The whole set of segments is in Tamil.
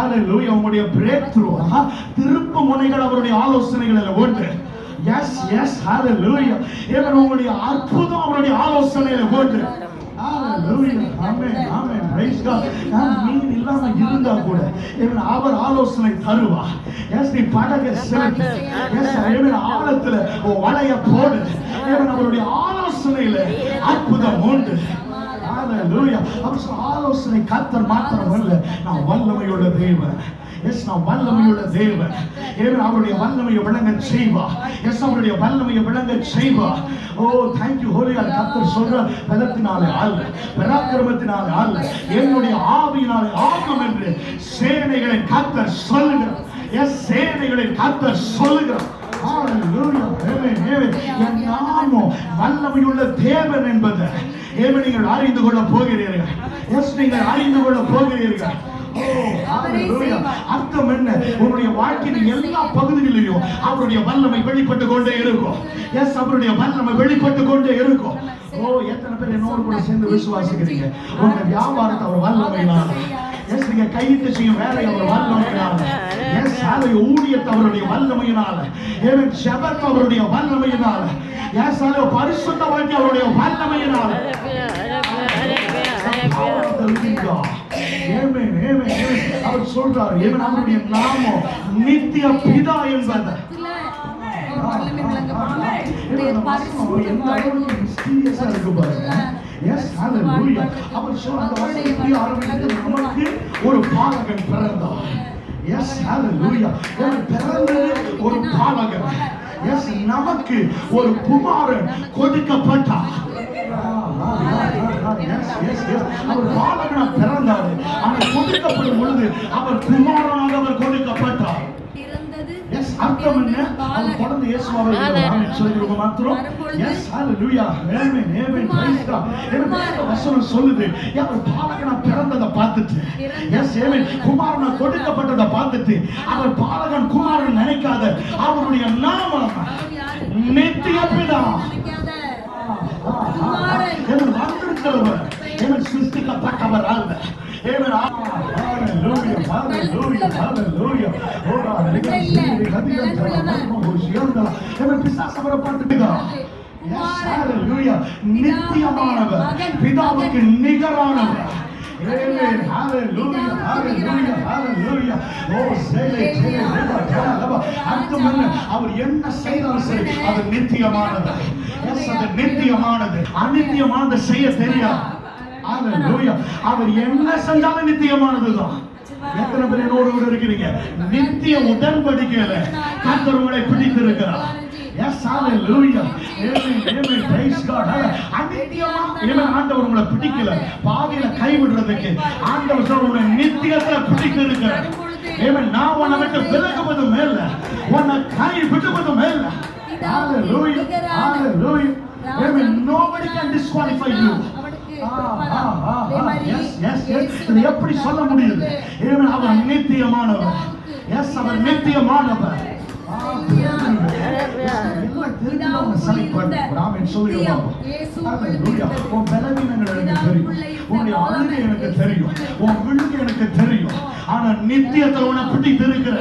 Hallelujah. உங்களுடைய breakthrough திருப்பு முனைகள் அவருடைய ஆலோசனைகளில் உண்டு. Yes, hallelujah. ஏன் உங்களுடைய அற்புதம் அவருடைய ஆலோசனையில் உண்டு. Hallelujah. Amen. Praise God. மீன் இல்லாம இருந்தா கூட ஏன் அவர் ஆலோசனை தருவார். Yes, நீ படகை செலுத்து. Yes, ஏன் ஆழத்துல வலைய போடு. ஏன் அவருடைய ஆலோசனையில அற்புதம் உண்டு. Hallelujah. அவர் ஆலோசனை கர்த்தர் மாத்திரமல்ல, நான் வல்லமையுள்ள தேவன். எஸ், நான் வல்லமையுள்ள தேவன். ஏன் அவருடைய வல்லமையை விளங்க செய்வா. எஸ், அவருடைய வல்லமையை விளங்க செய்வா. ஓ, thank you holy God. கர்த்தர் சொல்ற பலத்தினாலே அல்ல, பராக்கிரமத்தினாலே அல்ல, என்னுடைய ஆவியினாலே ஆகும் என்று சேனைகளின் கர்த்தர் சொல்லுகிறார். எஸ், சேனைகளின் கர்த்தர் சொல்லுகிறார். Hallelujah. Amen. என் நாமம் வல்லமையுள்ள தேவன் என்பதை நீங்கள் அறிந்து கொள்ள போகிறீர்கள். எஸ், நீங்கள் அறிந்து கொள்ள போகிறீர்கள். அர்த்தம் என்ன? உங்களுடைய வாழ்க்கையின் எல்லா பகுதிகளிலும் அவருடைய வல்லமை வெளிப்பட்டு கொண்டே இருக்கும். எஸ், அவருடைய வல்லமை வெளிப்பட்டு கொண்டே இருக்கும். ஓ, எத்தனை பேர் என்னோடு கூட சேர்ந்து விசுவாசிக்கிறீங்க? உங்க வியாபாரத்தை அவர் வல்லமையினால, எஸ், நீங்க கையிட்டு செய்யும் வேலை அவர் வல்லமையினால, எஸ், அதை ஊழியத்தை அவருடைய வல்லமையினால, ஏன் ஜெபத்தை அவருடைய வல்லமையினால, எஸ், அதை பரிசுத்த வாழ்க்கை அவருடைய வல்லமையினால. அவர் சொல்றார், ஏன் அவருடைய நாமம் நித்திய பிதா என்பது. அவர் நமக்கு ஒரு பாலகன் பிறந்தார். எஸ், ஹalleluya. பிறந்தது ஒரு பாலகன். எஸ், நமக்கு ஒரு குமாரன் கொடுக்கப்பட்டார். அவர் பாலகனாக பிறந்தார். அவர் கொடுக்கப்படும் பொழுது அவர் குமாரனாக அவர் கொடுக்கப்பட்டார். எஸ், அர்த்தம் என்ன? அவர் குழந்தை இயேசுவாக நாம சொல்லுங்க மாத்திரம். எஸ், ஹalleluya. ஆமென். praise God. இந்த வசனம் சொல்லுது, அவர் பாலகனாக பிறந்ததை பார்த்துட்டு, எஸ், ஆமென், குமாரனா கொடுக்கப்பட்டதை பார்த்துட்டு, அவர் பாலகன் குமாரன் நினைக்காத அவருடைய நாமம் நித்திய பிதா. சிருஷ்டிக்கப்பட்டவர் அல்ல. நித்தியமானவர், பிதாவுக்கு நிகரானவர். அவர் என்ன செய்தாலும் சரி அது நித்தியமானது. அது நித்தியமானது. அநித்தியமானது செய்ய தெரியாது. அவர் என்ன செஞ்சாலும் நித்தியமானதுதான். எத்தனை பேர் என்னோடு கூட இருக்கிறீங்க? நித்திய உடன்படிக்கையில கர்த்தர் உங்களை பிடித்திருக்கிறார். Yes, hallelujah. Amen. Praise God. அநித்தியமா ஆண்டவர் உங்களை பிடிக்கல, பாதியில கைவிடுறதுக்கு ஆண்டவர் உங்களை நித்தியத்துல பிடித்திருக்கிறார். நான் உன்னை விட்டு விலகுவது மேல, உன்னை கை விடுவது மேல. Hallelujah. Amen. Nobody can disqualify you. Yes. இது எப்படி சொல்ல முடியுது? அவர் நித்தியமானவர். எஸ், அவர் நித்தியமானவர். எனக்கு தெரியும், உன் விழுக்கு எனக்கு தெரியும். ஆனா நித்தியத்துல உன்னை பிடித்து இருக்கிற.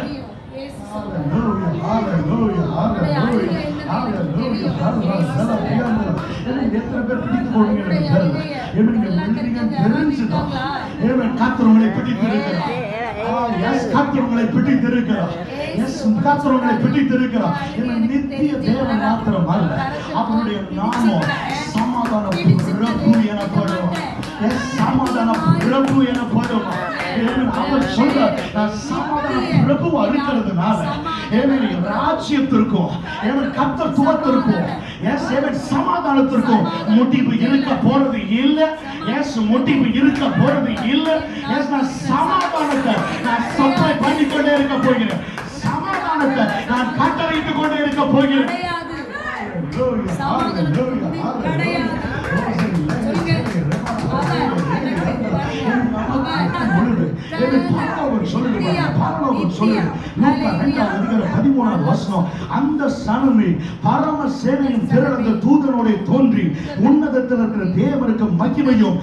எத்தனை பேர் பிடித்து கொள்ளுங்க எனக்கு தெரிஞ்சுதான். கர்த்தர் உங்களை பிடித்திருக்கிறார். கர்த்தர் உங்களை பிடித்திருக்கிறார். கர்த்தர் உங்களை பிடித்திருக்கிறார். நித்திய தேவன் மாத்திரம் அல்ல, அவருடைய நாமம் சமாதான பிரபு எனப்படும். சமாதான பிரபு எனப்படும். அவர் சொல்ற சமாதான பிரபு இருக்கிறதுனால ராஜ்யத்திற்கும் கர்த்தத்துவத்திற்கும் சமாதானத்திற்கும் முடிவு இருக்க போறது இல்லை. முடிவு இருக்க போறது இல்லை. நான் சமாதானத்தை நான் சப்ளை பண்ணிக்கொண்டே இருக்க போகிறேன். சமாதானத்தை நான் கட்டளையிட்டுக் கொண்டே இருக்க போகிறேன். அந்த சனமே பரம சேனையின் திரளந்த தூதனோட தோன்றி உன்னதத்தில் இருக்கிற தேவனுக்கு மகிமையும்